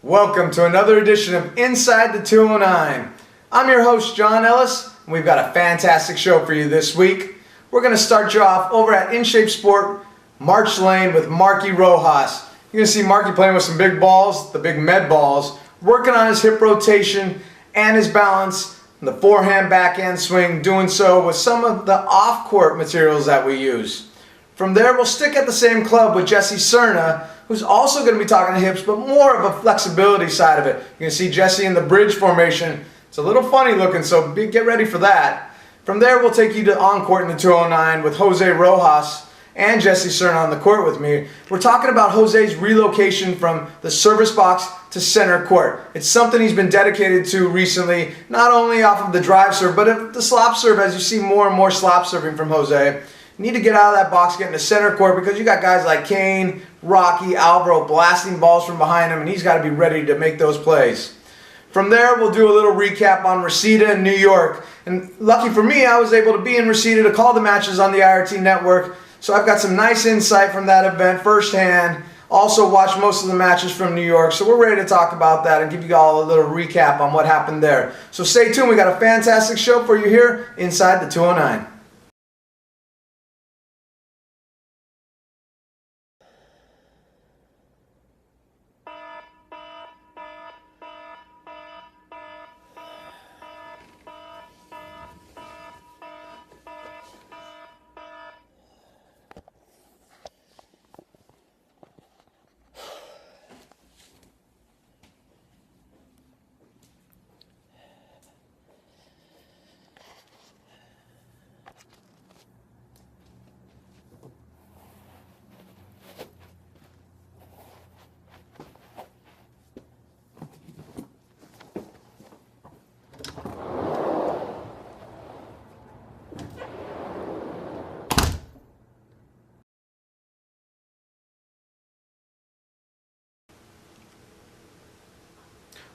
Welcome to another edition of Inside the 209. I'm your host, John Ellis, and we've got a fantastic show for you this week. We're going to start you off over at In Shape Sport, March Lane with Markie Rojas. You're going to see Markie playing with some big balls, the big med balls, working on his hip rotation and his balance, and the forehand backhand swing, doing so with some of the off-court materials that we use. From there, we'll stick at the same club with Sirnas, who's also going to be talking hips, but more of a flexibility side of it. You're going to see Jesse in the bridge formation. It's a little funny looking, so get ready for that. From there, we'll take you to on-court in the 209 with Jose Rojas and Jesse Sirnas on the court with me. We're talking about Jose's relocation from the service box to center court. It's something he's been dedicated to recently, not only off of the drive serve, but the slop serve, as you see more and more slop serving from Jose. You need to get out of that box, get into center court, because you got guys like Kane, Rocky, Alvaro blasting balls from behind him, and he's got to be ready to make those plays. From there, we'll do a little recap on Reseda in New York. And lucky for me, I was able to be in Reseda to call the matches on the IRT network, so I've got some nice insight from that event firsthand. Also watched most of the matches from New York, so we're ready to talk about that and give you all a little recap on what happened there. So stay tuned, we got a fantastic show for you here inside the 209.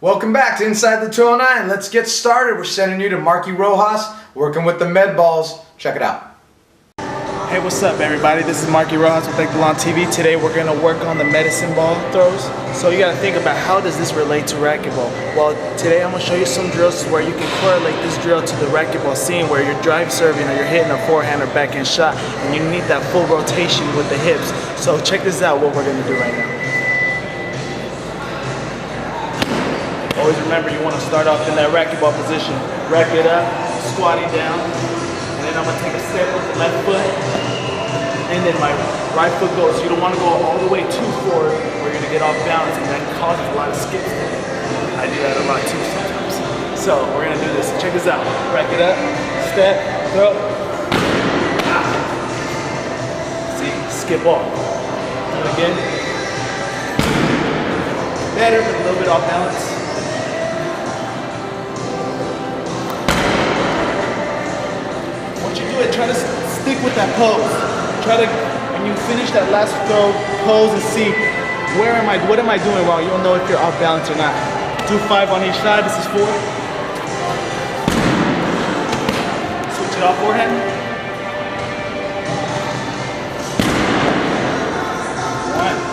Welcome back to Inside the 209. Let's get started. We're sending you to Markie Rojas, working with the med balls. Check it out. Hey, what's up everybody? This is Markie Rojas with Relication TV. Today we're going to work on the medicine ball throws. So you got to think about, how does this relate to racquetball? Well, today I'm going to show you some drills where you can correlate this drill to the racquetball scene, where you're drive serving or you're hitting a forehand or backhand shot, and you need that full rotation with the hips. So check this out, what we're going to do right now. Always remember, you want to start off in that racquetball position. Rack it up, squatting down, and then I'm going to take a step with the left foot, and then my right foot goes. You don't want to go all the way too forward where you're going to get off balance, and that causes a lot of skips. I do that a lot too sometimes. So we're going to do this. Check this out. Rack it up, step, throw. See, skip off. Do it again. Better, but a little bit off balance. Try to stick with that pose. Try to, when you finish that last throw, pose and see what am I doing wrong. You'll know if you're off balance or not. Do 5 on each side. This is 4. Switch it off forehand. 1.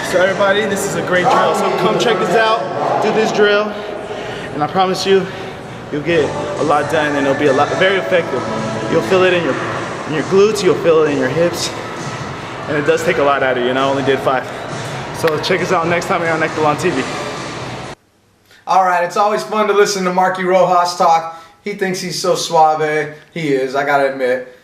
So everybody, this is a great drill. So come check this out, do this drill, and I promise you, you'll get a lot done, and it'll be very effective. You'll feel it in your glutes, you'll feel it in your hips, and it does take a lot out of you, and I only did 5. So check us out next time here on Relication TV. All right, it's always fun to listen to Markie Rojas talk. He thinks he's so suave. He is, I gotta admit.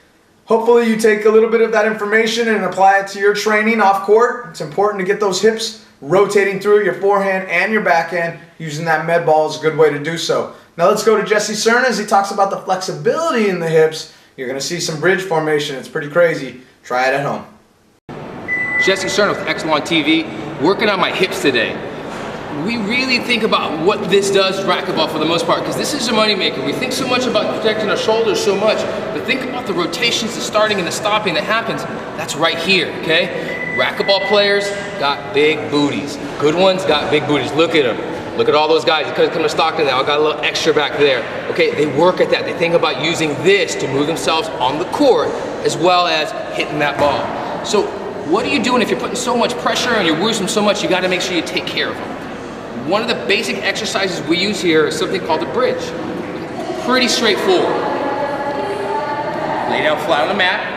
Hopefully you take a little bit of that information and apply it to your training off court. It's important to get those hips rotating through your forehand and your backhand. Using that med ball is a good way to do so. Now let's go to Jesse Sirnas. He talks about the flexibility in the hips. You're going to see some bridge formation. It's pretty crazy. Try it at home. Jesse Sirnas with Excellent TV, working on my hips today. we really think about what this does to racquetball for the most part, because this is a moneymaker. We think so much about protecting our shoulders so much, but think about the rotations, the starting and the stopping that happens. That's right here, okay? Racquetball players got big booties. Good ones got big booties. Look at them. Look at all those guys. Because come to Stockton now, I got a little extra back there. Okay, they work at that. They think about using this to move themselves on the court as well as hitting that ball. So what are you doing if you're putting so much pressure and you're losing so much? You got to make sure you take care of them. One of the basic exercises we use here is something called the bridge. Pretty straightforward. Lay down flat on the mat.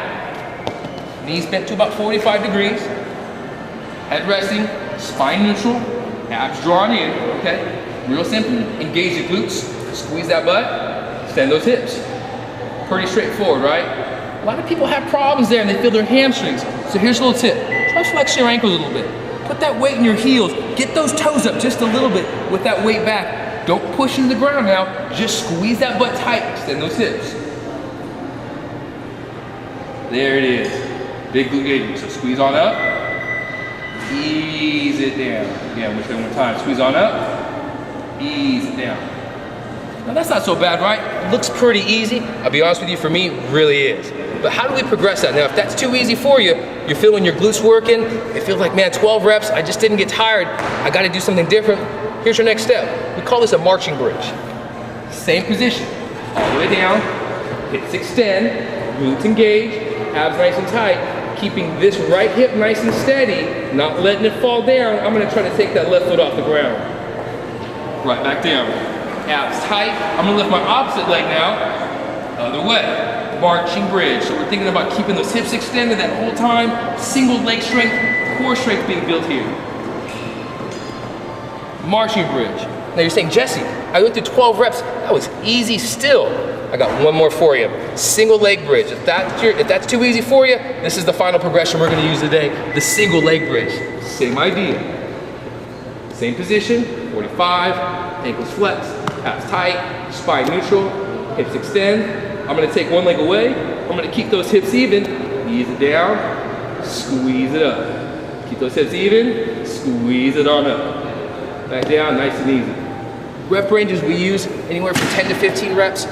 Knees bent to about 45 degrees. Head resting, spine neutral. Abs drawn in, okay? Real simple. Engage the glutes, squeeze that butt, extend those hips. Pretty straightforward, right? A lot of people have problems there and they feel their hamstrings. So here's a little tip. Try to flex your ankles a little bit. Put that weight in your heels. Get those toes up just a little bit with that weight back. Don't push into the ground now. Just squeeze that butt tight, extend those hips. There it is. Big glute engagement. So squeeze on up. Ease it down. Again, we'll try one more time. Squeeze on up. Ease it down. Now that's not so bad, right? Looks pretty easy. I'll be honest with you, for me, it really is. But how do we progress that? Now, if that's too easy for you, you're feeling your glutes working, it feels like, man, 12 reps, I just didn't get tired, I gotta do something different. Here's your next step. We call this a marching bridge. Same position, all the way down, hips extend, glutes engage, abs nice and tight, keeping this right hip nice and steady, not letting it fall down. I'm gonna try to take that left foot off the ground. Right back down. Abs tight. I'm gonna lift my opposite leg now. Other way. Marching bridge. So we're thinking about keeping those hips extended that whole time. Single leg strength, core strength being built here. Marching bridge. Now you're saying, Jesse, I went through 12 reps. That was easy still. I got one more for you. Single leg bridge. If that's too easy for you, this is the final progression we're gonna use today, the single leg bridge. Same idea. Same position, 45, ankles flex, abs tight, spine neutral, hips extend. I'm gonna take one leg away. I'm gonna keep those hips even, ease it down, squeeze it up. Keep those hips even, squeeze it on up. Back down, nice and easy. Rep ranges we use anywhere from 10 to 15 reps,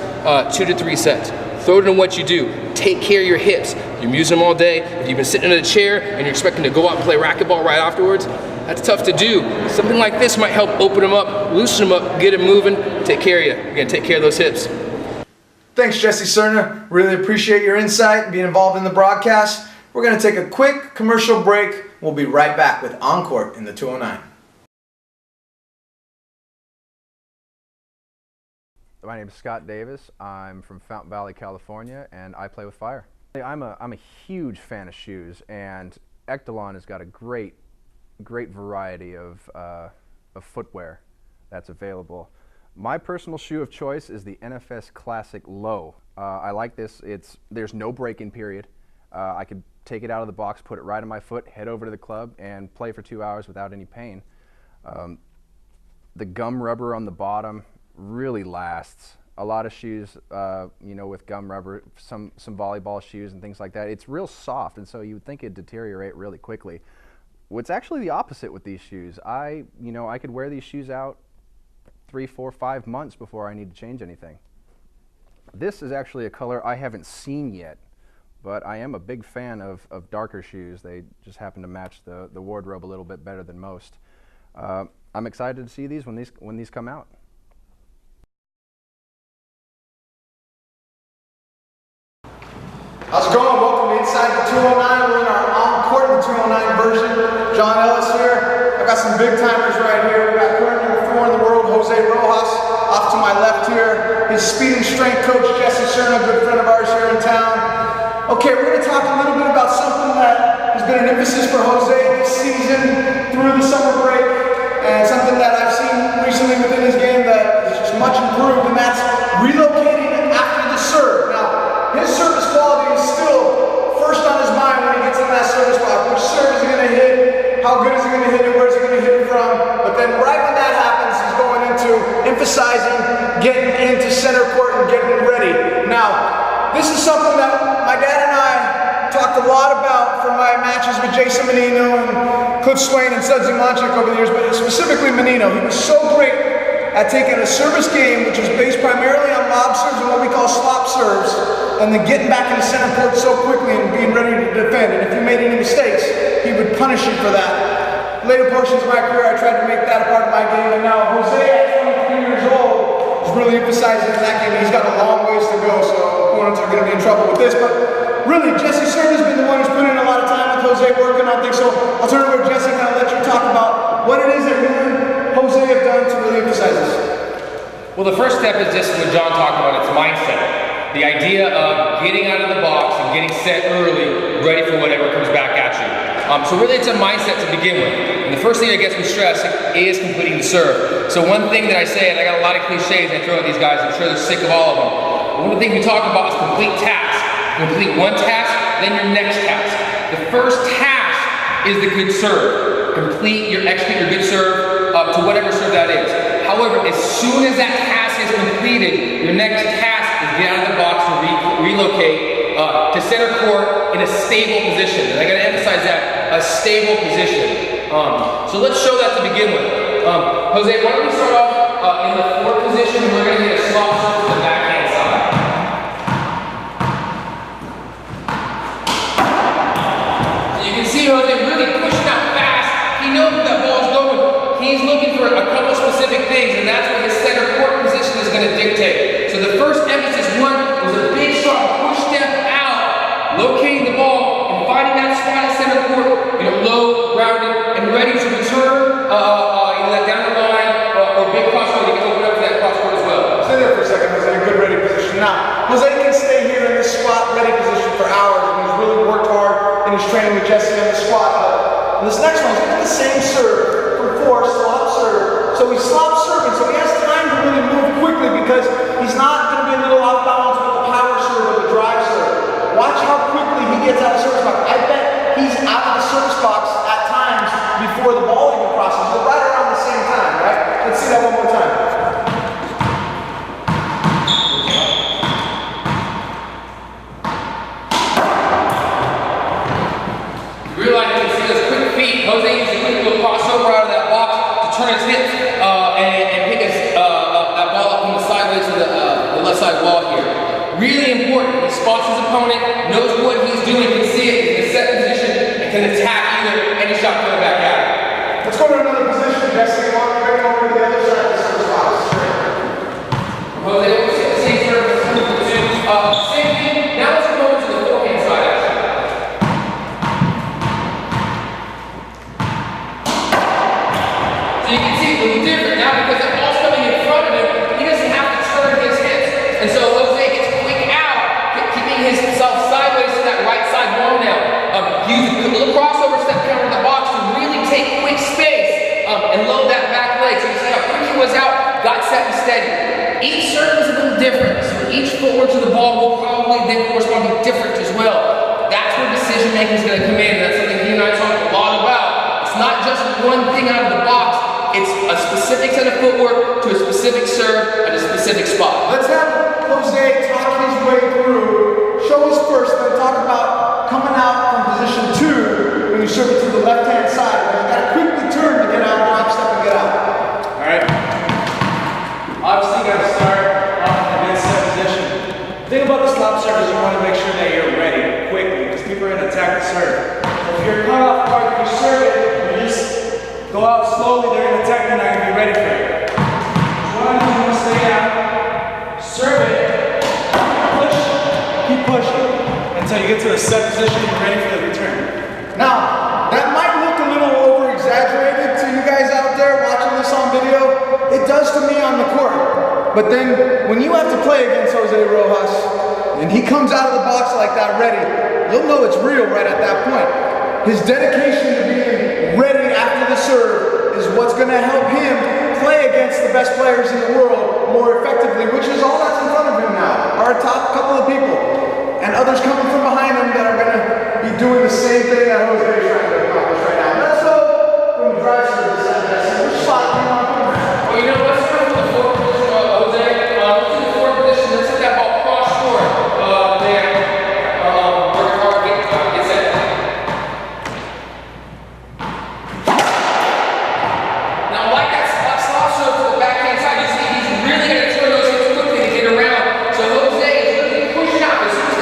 2 to 3 sets. Throw it in what you do. Take care of your hips. You're using them all day. If you've been sitting in a chair and you're expecting to go out and play racquetball right afterwards, that's tough to do. Something like this might help open them up, loosen them up, get them moving, take care of you. You're gonna take care of those hips. Thanks, Jesse Sirnas. Really appreciate your insight and being involved in the broadcast. We're gonna take a quick commercial break. We'll be right back with Encore in the 209. My name is Scott Davis. I'm from Fountain Valley, California, and I play with fire. I'm a huge fan of shoes, and Echelon has got a great variety of footwear that's available. My personal shoe of choice is the NFS Classic Low. I like this. There's no break-in period. I could take it out of the box, put it right on my foot, head over to the club, and play for 2 hours without any pain. The gum rubber on the bottom really lasts. A lot of shoes, with gum rubber, some volleyball shoes and things like that, it's real soft, and so you would think it'd deteriorate really quickly. What's actually the opposite with these shoes. I could wear these shoes out 3, 4, 5 months before I need to change anything. This is actually a color I haven't seen yet, but I am a big fan of darker shoes. They just happen to match the wardrobe a little bit better than most. I'm excited to see these when these come out. How's it going? Welcome to Inside the 209. We're in our Encore the 209 version. John Ellis here. I've got some big timers right here. We got current number 4 in the world, Jose Rojas. Off to my left here, his speed and strength coach, Jesse Sirnas, a good friend of ours here in town. Okay, we're going to talk a little bit about something that has been an emphasis for Jose this season through the summer break, and something that I've seen recently within his game that is just much improved, and that's relocating after the serve. Now, his service quality is still first on his mind when he gets in that service block. Which serve is he going to hit? How good is he going to hit it? Where is he going to hit it from? But then right when that happens, he's going into emphasizing getting into center court and getting ready. Now, this is something that my dad and I talked a lot about from my matches with Jason Menino and Cliff Swain and Sudsy Monchik over the years, but specifically Menino. He was so great at taking a service game, which is based primarily on lob serves and what we call slop serves, and then getting back into center court so quickly and being ready to defend. And if you made any mistakes, he would punish you for that. Later portions of my career, I tried to make that a part of my game, and now Jose at 23 years old is really emphasizing that game. He's got a long ways to go, so opponents are going to be in trouble with this. But really, Jesse Sirnas has been the one who's put in a lot of time with Jose working on things. So I'll turn it over to Jesse and I'll let you talk about what it is that you and Jose have done to really emphasize this. Well, the first step is just what John talked about, it's mindset. The idea of getting out of the box and getting set early, ready for whatever comes back at you. So really it's a mindset to begin with. And the first thing that gets me stressed is completing the serve. So one thing that I say, and I got a lot of cliches I throw at these guys, I'm sure they're sick of all of them. But one of the things we talk about is complete tasks. Complete one task, then your next task. The first task is the good serve. Execute your good serve to whatever serve that is. However, as soon as that task is completed, your next task is get out of the box and relocate to center court in a stable position. And I gotta emphasize that, a stable position. So let's show that to begin with. Jose, why don't we start off in the fourth position, and we're gonna hit a slop serve to the backhand side. So you can see Jose really pushing out fast. He knows where that ball's going. He's looking for a couple specific things, and that's what his center court position is going to dictate. So the first emphasis one was a big strong push step out, locating the ball and finding that spot at center court, low, grounded, and ready to return either that down the line or big cross court. You can open up to that cross court as well. Stay there for a second, Jose, in a good ready position. Now, Jose can stay here in this squat ready position for hours, and he's really worked hard in his training with Jesse on the squat. But this next one, he's got the same serve. Slop serve. So he's slop serving, so he has time to really move quickly because he's not going to be a little off balance with the power serve or the drive serve. Watch how quickly he gets out of the service box. I bet he's out of the service box at times before the ball even crosses. They're right around the same time, right? Let's see that one more time. You realize you can see those quick feet. Jose uses a quick little crossover out of that box to turn his hips and pick that ball up from the sideways to the left side wall here. Really important. He spots his opponent, knows what he's doing, can see it, is in a set position, and can attack either any shot coming back at him. Let's go to another position, Jesse. Why don't we go over to the other side of the service box? Jose, same service, same thing. Now let's go over to the forehand side actually. So you can see it's a little different now because the ball's coming in front of him. He doesn't have to turn his hips. And so Jose gets quick out, keeping himself sideways to that right side wall now. Use a little crossover step counter in the box to really take quick space and load that back leg. So you see how quick he was out, got set and steady. Each serve is a little different. So each footwork to the ball will probably then correspond to different as well. That's where decision making is going to come in. That's something he and I talk a lot about. It's not just one thing out of the box. It's a specific set of footwork to a specific serve at a specific spot. Let's have Jose talk his way through, show us first, then talk about coming out from position 2 when you serve it to the left-hand side. You've got to quickly turn to get out, drop step and get out. All right. Obviously, you got to start off in a good set position. The thing about the slop serve is you want to make sure that you're ready quickly because people are going to attack the serve. If you're caught off guard, you serve it, you just go out slowly, they're going to attack you and not going to be ready for you. One, you want to stay out, serve it, push, keep pushing until you get to the set position and you're ready for the return. Now, that might look a little over-exaggerated to you guys out there watching this on video. It does to me on the court. But then, when you have to play against Jose Rojas, and he comes out of the box like that ready, you'll know it's real right at that point. His dedication to being ready after the serve is what's going to help him play against the best players in the world more effectively, which is all that's in front of him now, our top couple of people. And others coming from behind him that are going to be doing the same thing that Jose is trying to accomplish right now. Let's go from the drive serve to the which spot do you want to put him at? Well, let's go to the fourth position, Jose. Let's do the fourth position. Let's hit that ball cross court there. Work hard, get set. Now, like that slop serve to the backhand side, you see he's really going to turn those hips quickly to get around. So Jose is really pushing out as soon as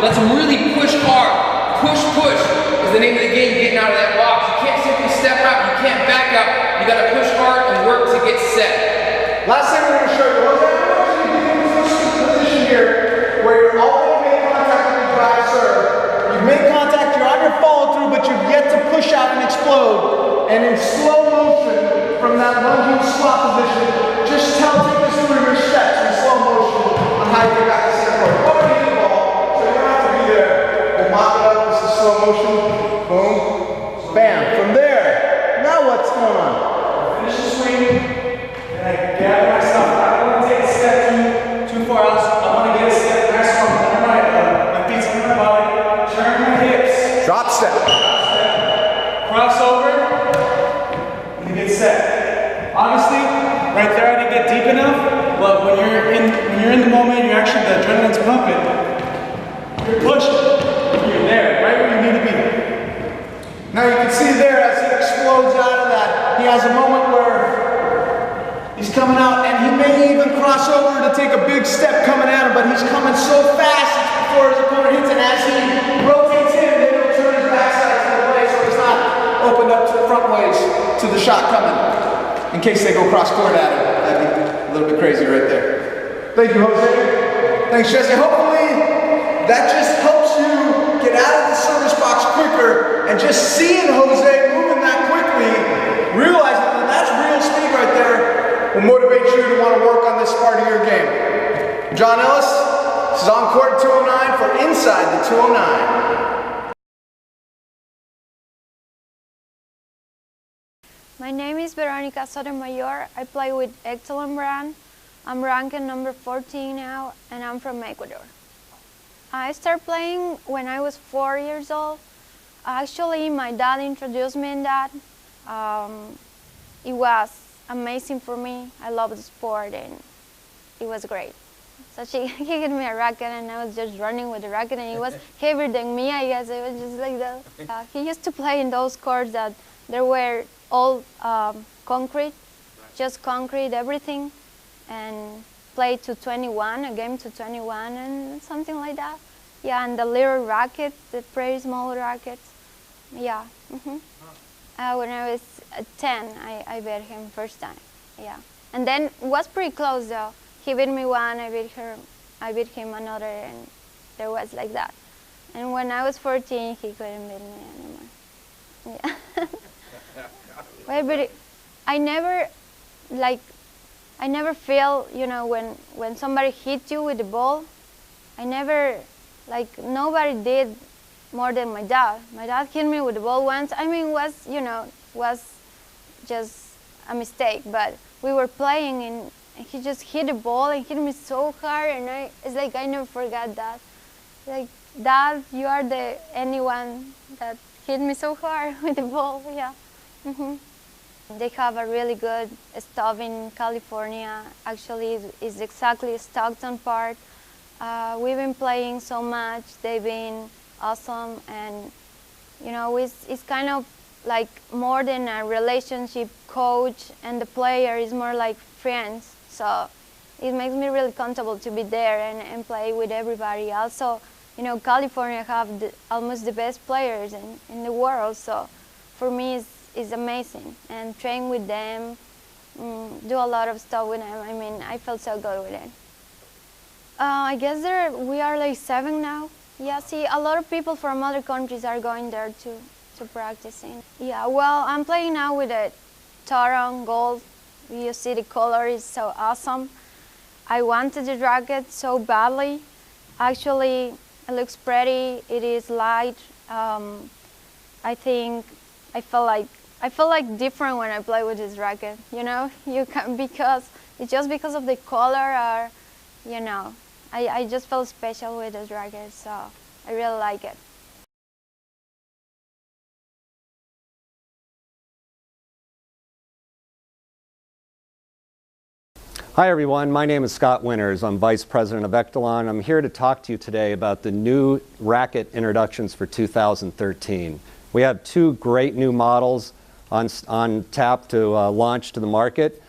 That's really push hard. Push is the name of the game, getting out of that box. You can't simply step out, you can't back out. You gotta push hard and work to get set. Last thing we're going to show you, Jose, I want you to get in this position here where you're already made contact with your drive serve. You've made contact, you're on your follow through, but you've yet to push out and explode. And in slow motion, from that lunging squat position, just take us through your steps in slow motion on how you get back to center court. Over to the ball, so you don't have to be there. We'll mock it up, this is slow motion, boom, bam. From there, now what's going on? Finish the swing, and I gather myself. I don't want to take a step too far out. I want to get a step nice one. My feet's on my body, turn my hips. Drop step. Crossover, and you get set. Obviously, right there I didn't get deep enough, but when you're in the moment, the adrenaline's pumping. You're pushing. You're there, right where you need to be. Now you can see there as he explodes out of that, he has a moment where he's coming out and he may even cross over to take a big step coming at him, but he's coming so fast before his opponent hits, and as he rotates in, they don't turn his backside to the way so he's not opened up to the front ways to the shot coming. In case they go cross court at him. That'd be a little bit crazy right there. Thank you, Jose. Thanks, Jesse. Hopefully that just helps you get out of the service box quicker, and just seeing Jose moving that quickly, realizing that that's real speed right there, will motivate you to want to work on this part of your game. John Ellis, this is On Court 209 for Inside the 209. My name is Veronica Sotomayor. I play with Excellent Brand. I'm ranked number 14 now, and I'm from Ecuador. I started playing when I was 4 years old. Actually, my dad introduced me in that. It was amazing for me. I love the sport, and it was great. So he gave me a racket, and I was just running with the racket, and it was heavier than me, I guess. It was just like that. He used to play in those courts that there were all concrete, just concrete, everything, and play to 21, a game to 21, and something like that. Yeah, and the little rackets, the pretty small rackets. Yeah. When I was 10, I beat him first time. Yeah, and then it was pretty close though. He beat me one, I beat him another, and there was like that. And when I was 14, he couldn't beat me anymore. Yeah. Well, but I never feel, when somebody hit you with the ball, nobody did more than my dad. My dad hit me with the ball once. I mean, was just a mistake, but we were playing and he just hit the ball and hit me so hard, and it's like I never forgot that. Like, Dad, you are the anyone that hit me so hard with the ball, yeah. They have a really good stuff in California. Actually, it's exactly Stockton Park. We've been playing so much. They've been awesome, and it's kind of like more than a relationship. Coach and the player is more like friends. So it makes me really comfortable to be there and play with everybody. Also, California have almost the best players in the world. So for me, it's amazing, and train with them, do a lot of stuff with them. I mean, I felt so good with it. I guess we are like 7 now. Yeah, see, a lot of people from other countries are going there to practicing. Yeah, well, I'm playing now with a Taron Gold. You see the color is so awesome. I wanted the racket so badly. Actually, it looks pretty. It is light. I think I feel like different when I play with this racket. You can, because it's just because of the color, or I just feel special with this racket, so I really like it. Hi everyone, my name is Scott Winters. I'm Vice President of Echelon. I'm here to talk to you today about the new racket introductions for 2013. We have 2 great new models on tap to launch to the market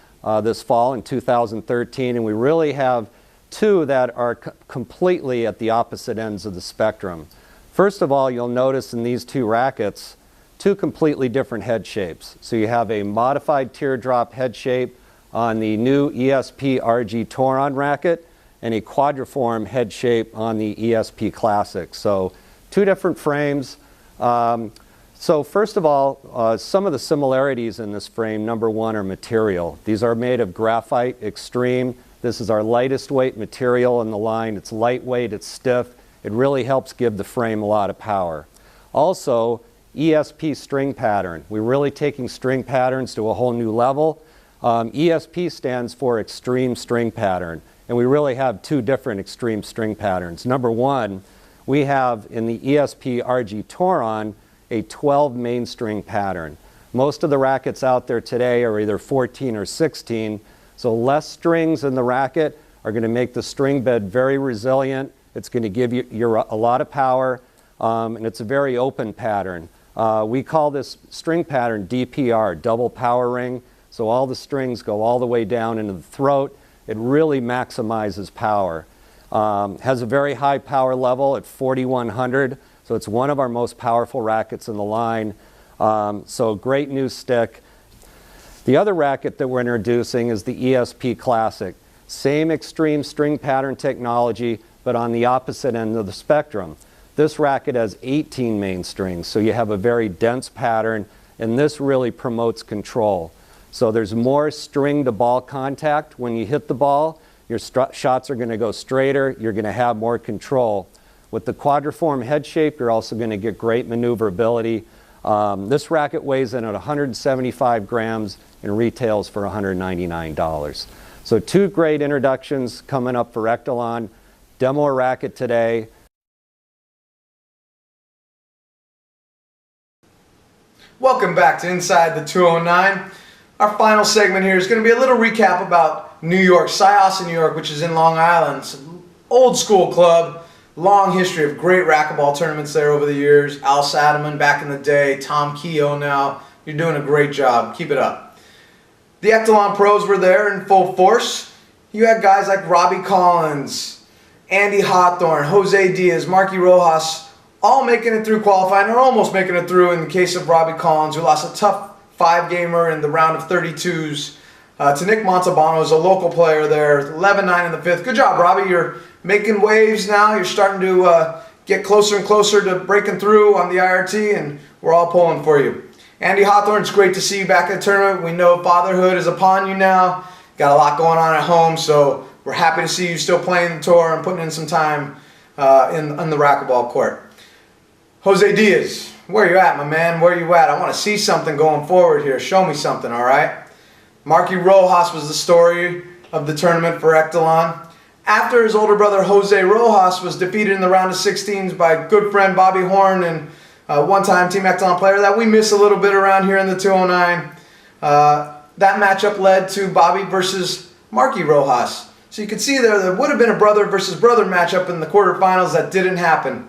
this fall in 2013, and we really have two that are completely at the opposite ends of the spectrum. First of all, you'll notice in these two rackets, two completely different head shapes. So you have a modified teardrop head shape on the new ESP RG Touron racket and a quadriform head shape on the ESP Classic. So two different frames. So first of all, some of the similarities in this frame, number one, are material. These are made of graphite extreme. This is our lightest weight material in the line. It's lightweight, it's stiff. It really helps give the frame a lot of power. Also, ESP string pattern. We're really taking string patterns to a whole new level. ESP stands for extreme string pattern, and we really have two different extreme string patterns. Number one, we have in the ESP RG Touron a 12 main string pattern. Most of the rackets out there today are either 14 or 16, so less strings in the racket are going to make the string bed very resilient. It's going to give you a lot of power, and it's a very open pattern. We call this string pattern DPR, double power ring, so all the strings go all the way down into the throat. It really maximizes power. Has a very high power level at 4100, so it's one of our most powerful rackets in the line. So great new stick. The other racket that we're introducing is the ESP Classic. Same extreme string pattern technology, but on the opposite end of the spectrum. This racket has 18 main strings, so you have a very dense pattern, and this really promotes control. So there's more string to ball contact when you hit the ball. Your shots are going to go straighter. You're going to have more control. With the quadriform head shape, you're also going to get great maneuverability. This racket weighs in at 175 grams and retails for $199. So two great introductions coming up for Echelon. Demo a racket today. Welcome back to Inside the 209. Our final segment here is going to be a little recap about New York, Syosset, New York, which is in Long Island. It's an old school club, long history of great racquetball tournaments there over the years. Al Sadaman back in the day, Tom Keogh now. You're doing a great job. Keep it up. The Echelon pros were there in full force. You had guys like Robbie Collins, Andy Hawthorne, Jose Diaz, Markie Rojas, all making it through qualifying, or almost making it through in the case of Robbie Collins, who lost a tough 5-gamer in the round of 32s to Nick Montalbano, who's a local player there, 11-9 in the fifth. Good job, Robbie. You're making waves now. You're starting to get closer and closer to breaking through on the IRT, and we're all pulling for you. Andy Hawthorne, it's great to see you back at the tournament. We know fatherhood is upon you now. Got a lot going on at home, so we're happy to see you still playing the tour and putting in some time on the racquetball court. Jose Diaz, where you at, my man? Where you at? I want to see something going forward here. Show me something, all right? Markie Rojas was the story of the tournament for Echelon. After his older brother Jose Rojas was defeated in the round of 16s by good friend Bobby Horn and one-time Team Echelon player that we miss a little bit around here in the 209, that matchup led to Bobby versus Markie Rojas. So you can see there would have been a brother versus brother matchup in the quarterfinals. That didn't happen.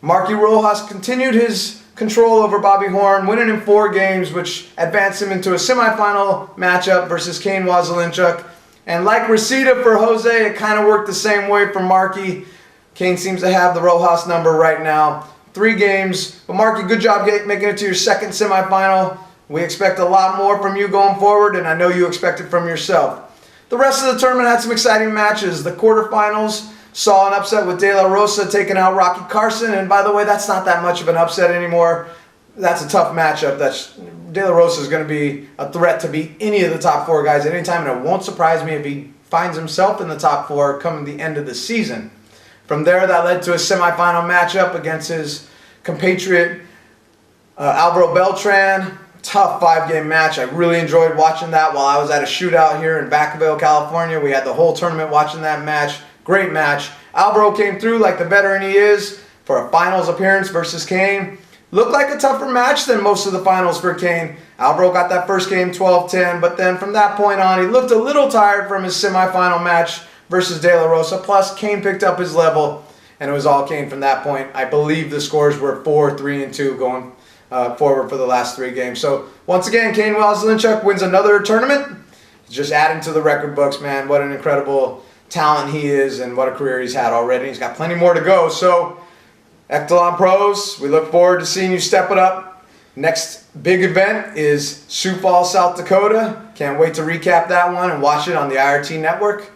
Markie Rojas continued his control over Bobby Horn, winning in 4 games, which advanced him into a semifinal matchup versus Kane Wazelinchuk. And like Reseda for Jose, it kind of worked the same way for Markie. Kane seems to have the Rojas number right now. 3 games. But Markie, good job making it to your second semifinal. We expect a lot more from you going forward, and I know you expect it from yourself. The rest of the tournament had some exciting matches. The quarterfinals saw an upset with De La Rosa taking out Rocky Carson, and by the way, that's not that much of an upset anymore. That's a tough matchup. De La Rosa is going to be a threat to beat any of the top 4 guys at any time, and it won't surprise me if he finds himself in the top 4 coming the end of the season. From there, that led to a semifinal matchup against his compatriot Alvaro Beltran. Tough 5-game match. I really enjoyed watching that while I was at a shootout here in Vacaville, California. We had the whole tournament watching that match. Great match. Alvaro came through like the veteran he is for a finals appearance versus Kane. Looked like a tougher match than most of the finals for Kane. Alvaro got that first game 12-10, but then from that point on, he looked a little tired from his semifinal match versus De La Rosa. Plus, Kane picked up his level, and it was all Kane from that point. I believe the scores were 4-3-2 going forward for the last 3 games. So, once again, Kane Wazelinchuk wins another tournament. Just adding to the record books, man. What an incredible talent he is and what a career he's had already. He's got plenty more to go. So, Echelon Pros, we look forward to seeing you step it up. Next big event is Sioux Falls, South Dakota. Can't wait to recap that one and watch it on the IRT network.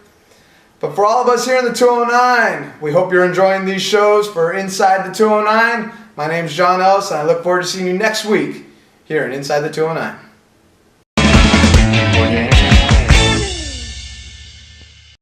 But for all of us here in the 209, we hope you're enjoying these shows for Inside the 209. My name's John Ellis, and I look forward to seeing you next week here in Inside the 209.